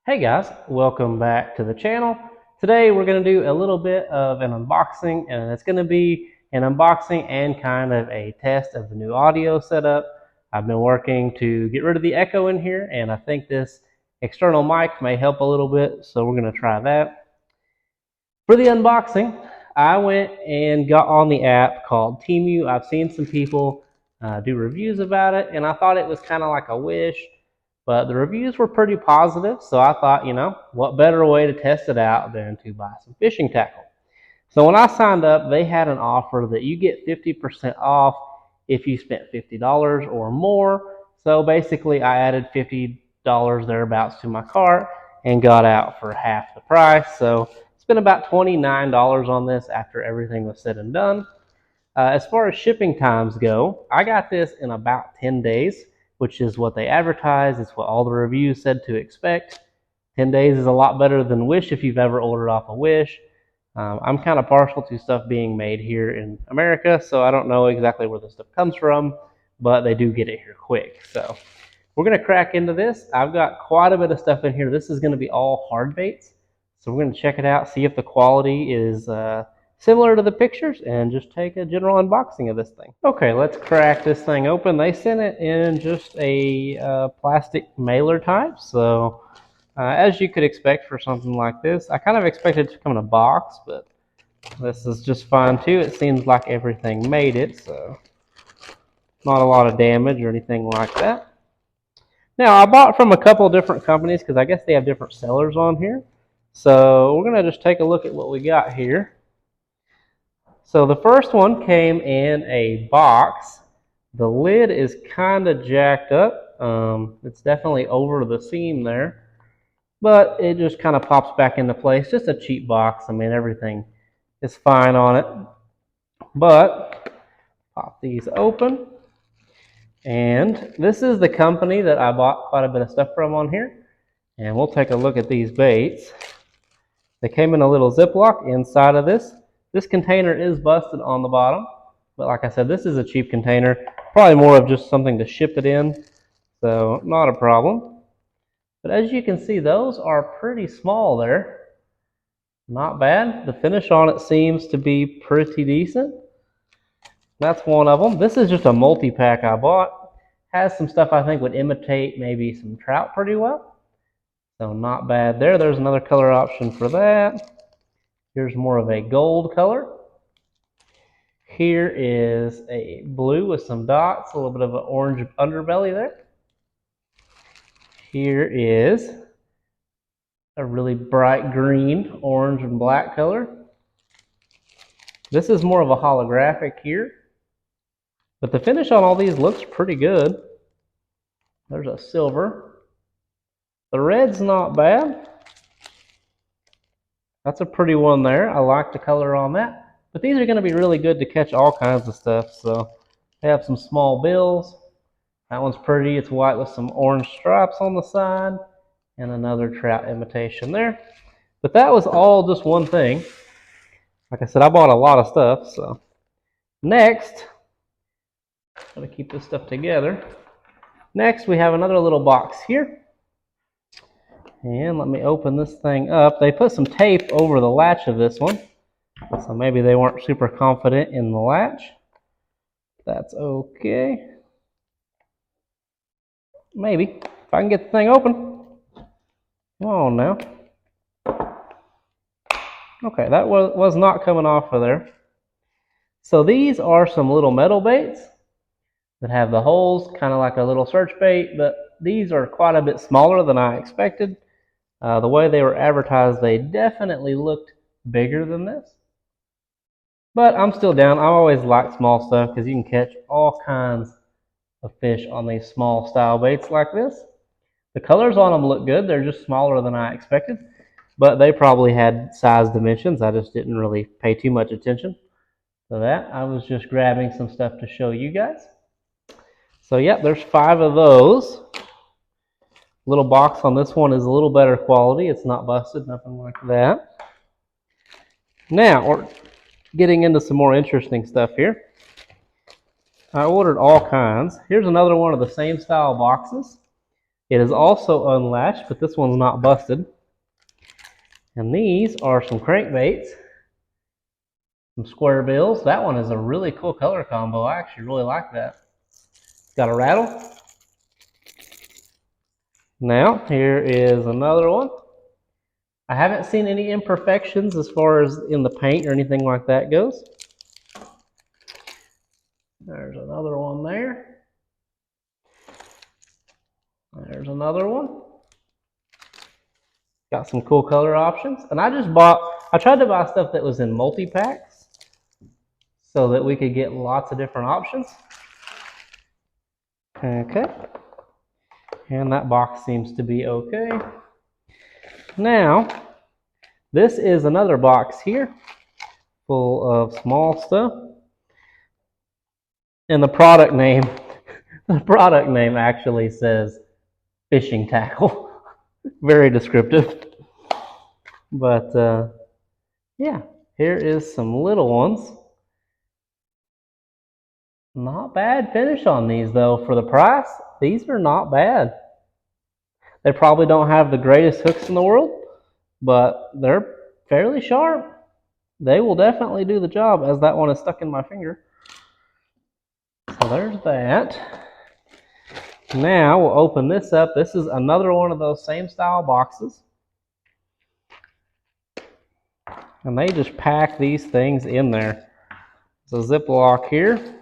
Hey guys, welcome back to the channel. Today we're going to do a little bit of an unboxing, and it's going to be an unboxing and kind of a test of the new audio setup. I've been working to get rid of the echo in here, and I think this external mic may help a little bit, so we're going to try that. For the unboxing, I went and got on the app called TEMU. I've seen some people do reviews about it, and I thought it was kind of like a Wish. But the reviews were pretty positive, so I thought, what better way to test it out than to buy some fishing tackle. So when I signed up, they had an offer that you get 50% off if you spent $50 or more. So basically, I added $50 thereabouts to my cart and got out for half the price. So spent about $29 on this after everything was said and done. As far as shipping times go, I got this in about 10 days, which is what they advertised. It's what all the reviews said to expect. 10 days is a lot better than Wish if you've ever ordered off a Wish. I'm kind of partial to stuff being made here in America, so I don't know exactly where this stuff comes from, but they do get it here quick. So we're going to crack into this. I've got quite a bit of stuff in here. This is going to be all hard baits. So we're going to check it out, see if the quality is similar to the pictures, and just take a general unboxing of this thing. Okay, let's crack this thing open. They sent it in just a plastic mailer type, so as you could expect for something like this. I kind of expected it to come in a box, but this is just fine too. It seems like everything made it, so not a lot of damage or anything like that. Now, I bought from a couple different companies because I guess they have different sellers on here. So we're going to just take a look at what we got here. So the first one came in a box. The lid is kind of jacked up. It's definitely over the seam there, but it just kind of pops back into place. Just a cheap box. I mean, everything is fine on it. But pop these open. And this is the company that I bought quite a bit of stuff from on here. And we'll take a look at these baits. They came in a little Ziploc inside of this. This container is busted on the bottom, but like I said, this is a cheap container. Probably more of just something to ship it in, so not a problem. But as you can see, those are pretty small there. Not bad. The finish on it seems to be pretty decent. That's one of them. This is just a multi-pack I bought. Has some stuff I think would imitate maybe some trout pretty well. So not bad there. There's another color option for that. Here's more of a gold color. Here is a blue with some dots, a little bit of an orange underbelly there. Here is a really bright green, orange, and black color. This is more of a holographic here, but the finish on all these looks pretty good. There's a silver. The red's not bad. That's a pretty one there. I like the color on that. But these are going to be really good to catch all kinds of stuff. So they have some small bills. That one's pretty. It's white with some orange stripes on the side. And another trout imitation there. But that was all just one thing. Like I said, I bought a lot of stuff. So next, I'm going to keep this stuff together. Next, we have another little box here. And let me open this thing up. They put some tape over the latch of this one. So maybe they weren't super confident in the latch. That's okay. Maybe. If I can get the thing open. Come on now. Okay, that was not coming off of there. So these are some little metal baits that have the holes, kind of like a little search bait, but these are quite a bit smaller than I expected. The way they were advertised, they definitely looked bigger than this. But I'm still down. I always like small stuff because you can catch all kinds of fish on these small style baits like this. The colors on them look good. They're just smaller than I expected, but they probably had size dimensions. I just didn't really pay too much attention to that. I was just grabbing some stuff to show you guys. So yep, there's 5 of those. Little box on this one is a little better quality. It's not busted, nothing like that. Now, we're getting into some more interesting stuff here. I ordered all kinds. Here's another one of the same style boxes. It is also unlatched, but this one's not busted. And these are some crankbaits, some square bills. That one is a really cool color combo. I actually really like that. It's got a rattle. Now, here is another one. I haven't seen any imperfections as far as in the paint or anything like that goes. There's another one there. There's another one. Got some cool color options. And I tried to buy stuff that was in multi-packs so that we could get lots of different options. Okay. And that box seems to be okay. Now, this is another box here full of small stuff. And the product name actually says fishing tackle. Very descriptive. But yeah, here is some little ones. Not bad finish on these though. For the price, these are not bad. They probably don't have the greatest hooks in the world, but they're fairly sharp. They will definitely do the job, as that one is stuck in my finger. So there's that. Now we'll open this up. This is another one of those same style boxes. And they just pack these things in there. It's a Ziploc here,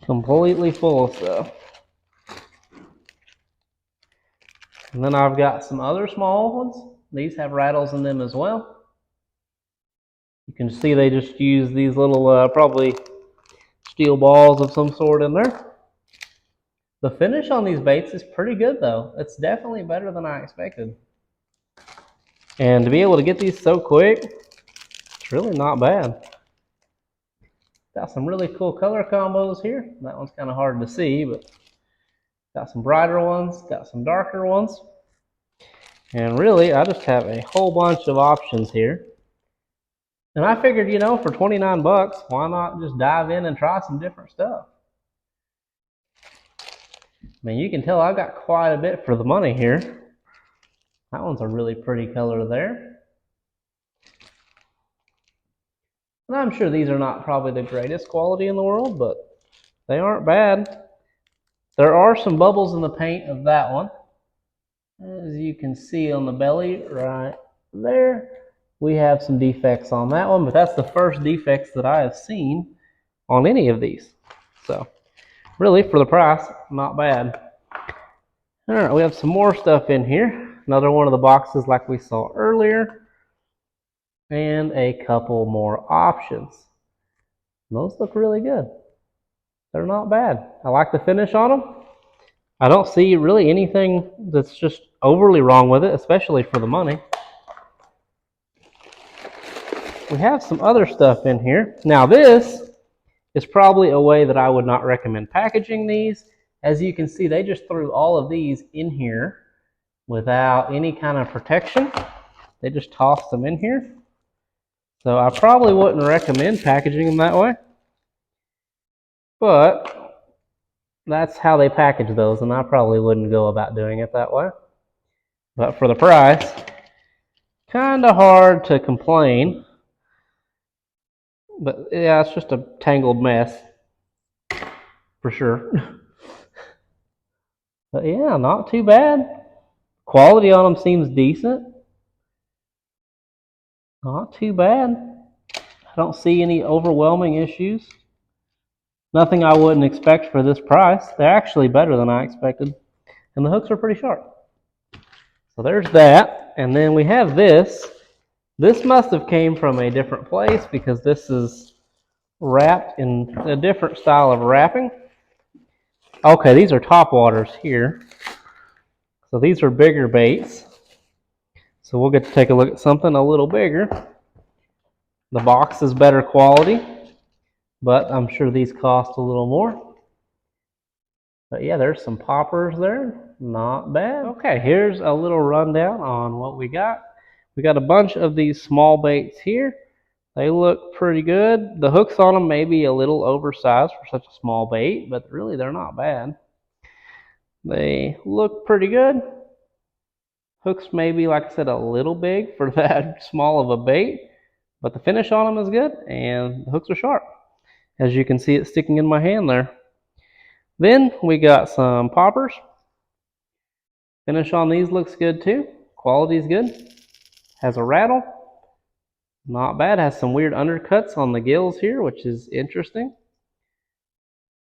completely full of stuff. And then I've got some other small ones. These have rattles in them as well. You can see they just use these little, probably steel balls of some sort in there. The finish on these baits is pretty good though. It's definitely better than I expected. And to be able to get these so quick, it's really not bad. Got some really cool color combos here. That one's kind of hard to see, but got some brighter ones, got some darker ones. And really, I just have a whole bunch of options here. And I figured, you know, for 29 bucks, why not just dive in and try some different stuff? I mean, you can tell I've got quite a bit for the money here. That one's a really pretty color there. And I'm sure these are not probably the greatest quality in the world, but they aren't bad. There are some bubbles in the paint of that one. As you can see on the belly right there, we have some defects on that one, but that's the first defects that I have seen on any of these. So really, for the price, not bad. All right, we have some more stuff in here. Another one of the boxes like we saw earlier. And a couple more options. Those look really good. They're not bad. I like the finish on them. I don't see really anything that's just overly wrong with it, especially for the money. We have some other stuff in here. Now this is probably a way that I would not recommend packaging these. As you can see, they just threw all of these in here without any kind of protection. They just tossed them in here. So I probably wouldn't recommend packaging them that way. But that's how they package those, and I probably wouldn't go about doing it that way. But for the price, kind of hard to complain. But yeah, it's just a tangled mess, for sure. But yeah, not too bad. Quality on them seems decent. Not too bad. I don't see any overwhelming issues. Nothing I wouldn't expect for this price. They're actually better than I expected. And the hooks are pretty sharp. So there's that. And then we have this. This must have came from a different place because this is wrapped in a different style of wrapping. Okay, these are top waters here. So these are bigger baits. So we'll get to take a look at something a little bigger. The box is better quality, but I'm sure these cost a little more. But yeah, there's some poppers there. Not bad. Okay, here's a little rundown on what we got. We got a bunch of these small baits here. They look pretty good. The hooks on them may be a little oversized for such a small bait, but really they're not bad. They look pretty good. Hooks maybe, like I said, a little big for that small of a bait, but the finish on them is good and the hooks are sharp. As you can see, it sticking in my hand there. Then we got some poppers. Finish on these looks good too. Quality's good. Has a rattle. Not bad. Has some weird undercuts on the gills here, which is interesting.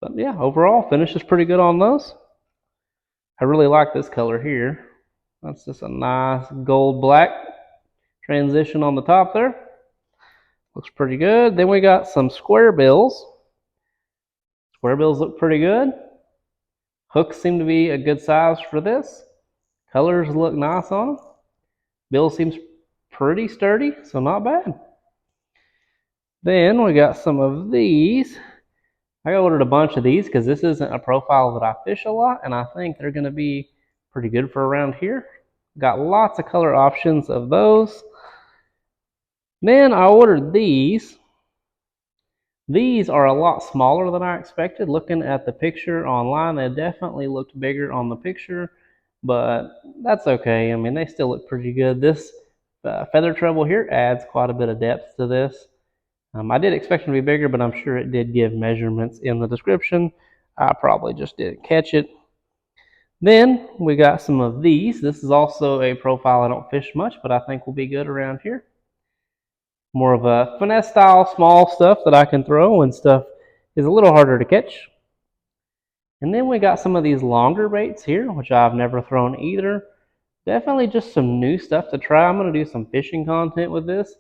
But yeah, overall, finish is pretty good on those. I really like this color here. That's just a nice gold black transition on the top there. Looks pretty good. Then we got some square bills. Square bills look pretty good. Hooks seem to be a good size for this. Colors look nice on them. Bill seems pretty sturdy, so not bad. Then we got some of these. I ordered a bunch of these because this isn't a profile that I fish a lot, and I think they're going to be pretty good for around here. Got lots of color options of those. Then I ordered these. These are a lot smaller than I expected. Looking at the picture online, they definitely looked bigger on the picture, but that's okay. I mean, they still look pretty good. This feather treble here adds quite a bit of depth to this. I did expect them to be bigger, but I'm sure it did give measurements in the description. I probably just didn't catch it. Then we got some of these. This is also a profile I don't fish much, but I think will be good around here. More of a finesse style, small stuff that I can throw when stuff is a little harder to catch. And then we got some of these longer baits here, which I've never thrown either. Definitely just some new stuff to try. I'm going to do some fishing content with this.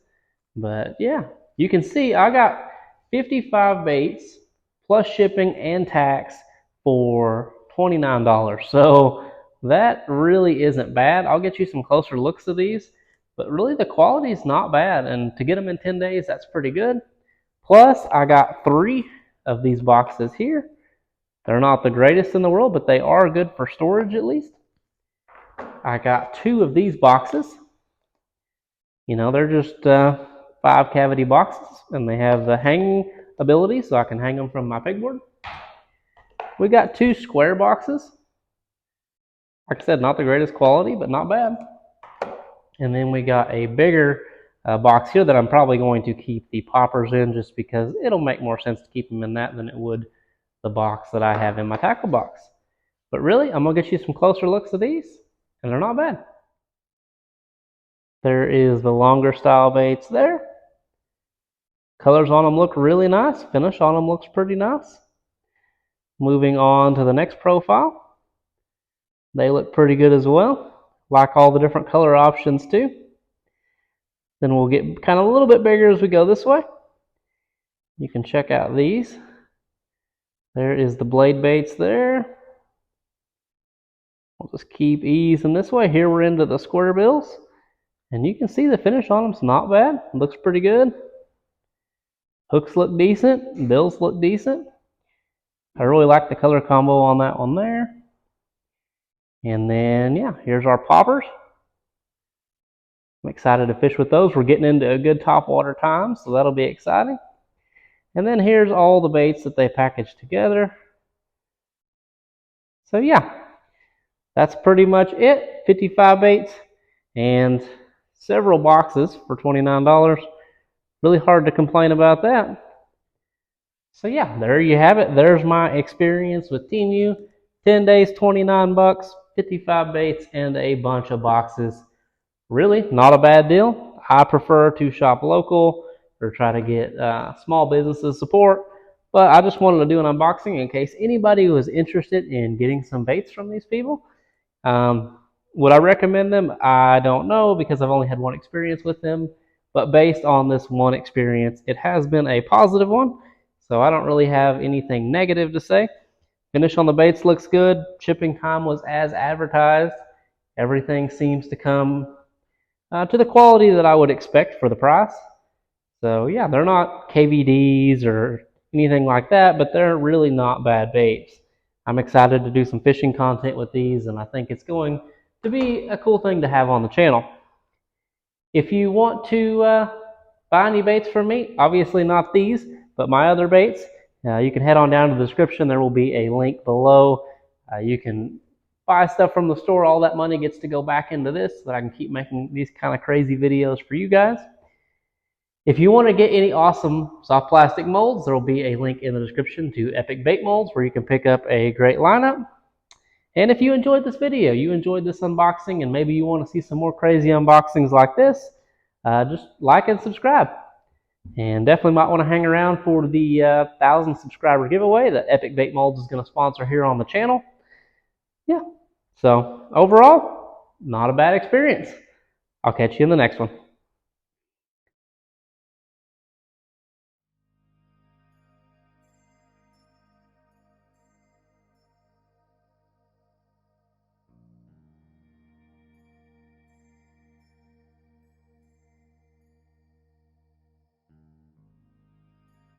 But yeah, you can see I got 55 baits plus shipping and tax for $29. So that really isn't bad. I'll get you some closer looks of these. But really the quality is not bad. And to get them in 10 days, that's pretty good. Plus, I got 3 of these boxes here. They're not the greatest in the world, but they are good for storage at least. I got 2 of these boxes. You know, they're just 5 cavity boxes, and they have the hanging ability, so I can hang them from my pegboard. We got 2 square boxes. Like I said, not the greatest quality, but not bad. And then we got a bigger box here that I'm probably going to keep the poppers in just because it'll make more sense to keep them in that than it would the box that I have in my tackle box. But really, I'm going to get you some closer looks of these, and they're not bad. There is the longer style baits there. Colors on them look really nice. Finish on them looks pretty nice. Moving on to the next profile. They look pretty good as well. Like all the different color options too. Then we'll get kind of a little bit bigger as we go this way. You can check out these. There is the blade baits there. We'll just keep easing this way. Here we're into the square bills. And you can see the finish on them's not bad. It looks pretty good. Hooks look decent. Bills look decent. I really like the color combo on that one there. And then, yeah, here's our poppers. I'm excited to fish with those. We're getting into a good topwater time, so that'll be exciting. And then here's all the baits that they packaged together. So yeah, that's pretty much it. 55 baits and several boxes for $29. Really hard to complain about that. So yeah, there you have it. There's my experience with TEMU. 10 days, 29 bucks, 55 baits, and a bunch of boxes. Really, not a bad deal. I prefer to shop local or try to get small businesses support. But I just wanted to do an unboxing in case anybody was interested in getting some baits from these people. Would I recommend them? I don't know because I've only had one experience with them. But based on this one experience, it has been a positive one. So I don't really have anything negative to say. Finish on the baits looks good. Shipping time was as advertised. Everything seems to come to the quality that I would expect for the price. So yeah, they're not KVDs or anything like that, but they're really not bad baits. I'm excited to do some fishing content with these, and I think it's going to be a cool thing to have on the channel. If you want to buy any baits from me, obviously not these, but my other baits, you can head on down to the description. There will be a link below. You can buy stuff from the store, all that money gets to go back into this so that I can keep making these kind of crazy videos for you guys. If you want to get any awesome soft plastic molds, there will be a link in the description to Epic Bait Molds where you can pick up a great lineup. And if you enjoyed this video, you enjoyed this unboxing, and maybe you want to see some more crazy unboxings like this, just like and subscribe. And definitely might want to hang around for the 1,000 subscriber giveaway that Epic Bait Molds is going to sponsor here on the channel. Yeah, so overall, not a bad experience. I'll catch you in the next one.